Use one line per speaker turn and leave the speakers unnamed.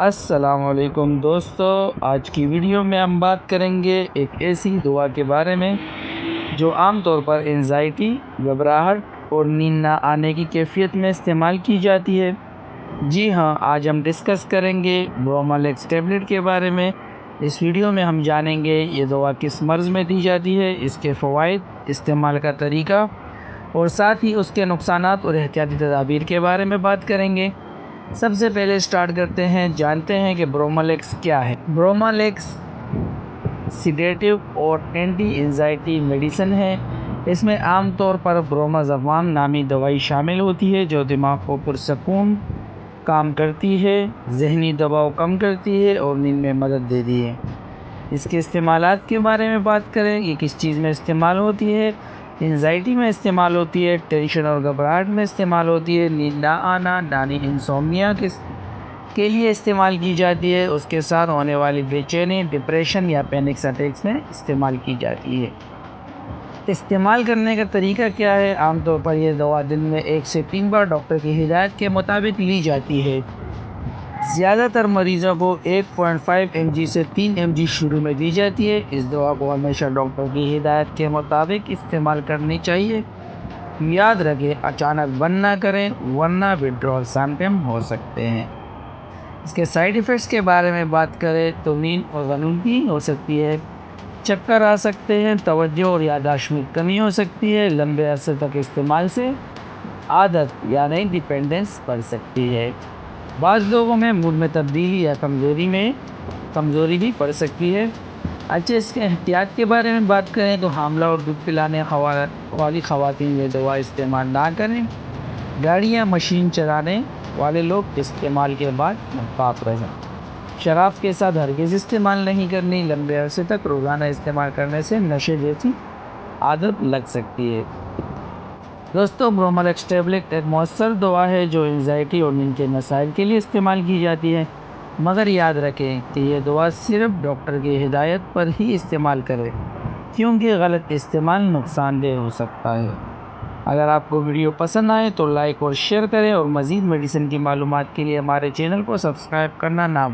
السلام علیکم دوستو، آج کی ویڈیو میں ہم بات کریں گے ایک ایسی دوا کے بارے میں جو عام طور پر انزائٹی، گھبراہٹ اور نیند نہ آنے کی کیفیت میں استعمال کی جاتی ہے۔ جی ہاں، آج ہم ڈسکس کریں گے برومالیکس ٹیبلٹ کے بارے میں۔ اس ویڈیو میں ہم جانیں گے یہ دوا کس مرض میں دی جاتی ہے، اس کے فوائد، استعمال کا طریقہ اور ساتھ ہی اس کے نقصانات اور احتیاطی تدابیر کے بارے میں بات کریں گے۔ سب سے پہلے سٹارٹ کرتے ہیں، جانتے ہیں کہ برومالیکس کیا ہے۔ برومالیکس سیڈیٹیو اور اینٹی انزائٹی میڈیسن ہے۔ اس میں عام طور پر برومازپام نامی دوائی شامل ہوتی ہے جو دماغ کو پرسکون کام کرتی ہے، ذہنی دباؤ کم کرتی ہے اور نیند میں مدد دیتی ہے۔ اس کے استعمالات کے بارے میں بات کریں، یہ کس چیز میں استعمال ہوتی ہے۔ انزائٹی میں استعمال ہوتی ہے، ٹینشن اور گھبراہٹ میں استعمال ہوتی ہے، نیند نہ آنا یعنی انسومنیا کے لیے استعمال کی جاتی ہے، اس کے ساتھ ہونے والی بے چینی، ڈپریشن یا پینک اٹیکس میں استعمال کی جاتی ہے۔ استعمال کرنے کا طریقہ کیا ہے؟ عام طور پر یہ دوا دن میں 1 سے 3 بار ڈاکٹر کی ہدایت کے مطابق لی جاتی ہے۔ زیادہ تر مریضوں کو 1.5 mg سے 3 mg شروع میں دی جاتی ہے۔ اس دوا کو ہمیشہ ڈاکٹر کی ہدایت کے مطابق استعمال کرنی چاہیے۔ یاد رکھیں، اچانک بند نہ کریں ورنہ وڈرول سمپٹم ہو سکتے ہیں۔ اس کے سائیڈ ایفیکٹس کے بارے میں بات کریں تو نیند اور غنودگی ہو سکتی ہے، چکر آ سکتے ہیں، توجہ اور یادداشت میں کمی ہو سکتی ہے، لمبے عرصے تک استعمال سے عادت یعنی ڈیپینڈنس بڑھ سکتی ہے۔ بعض لوگوں میں موڈ میں تبدیلی یا کمزوری بھی پڑ سکتی ہے۔ اچھا، اس کے احتیاط کے بارے میں بات کریں تو حاملہ اور دودھ پلانے والی خواتین یہ دوا استعمال نہ کریں۔ گاڑی یا مشین چلانے والے لوگ استعمال کے بعد محتاط رہیں۔ شراب کے ساتھ ہرگز استعمال نہیں کرنی۔ لمبے عرصے تک روزانہ استعمال کرنے سے نشے جیسی عادت لگ سکتی ہے۔ دوستو، برومالیکس ٹیبلٹ ایک مؤثر دوا ہے جو انزائٹی اور نیند کے مسائل کے لیے استعمال کی جاتی ہے، مگر یاد رکھیں کہ یہ دوا صرف ڈاکٹر کی ہدایت پر ہی استعمال کریں کیونکہ غلط استعمال نقصان دہ ہو سکتا ہے۔ اگر آپ کو ویڈیو پسند آئے تو لائک اور شیئر کریں اور مزید میڈیسن کی معلومات کے لیے ہمارے چینل کو سبسکرائب کرنا نہ بھولیں۔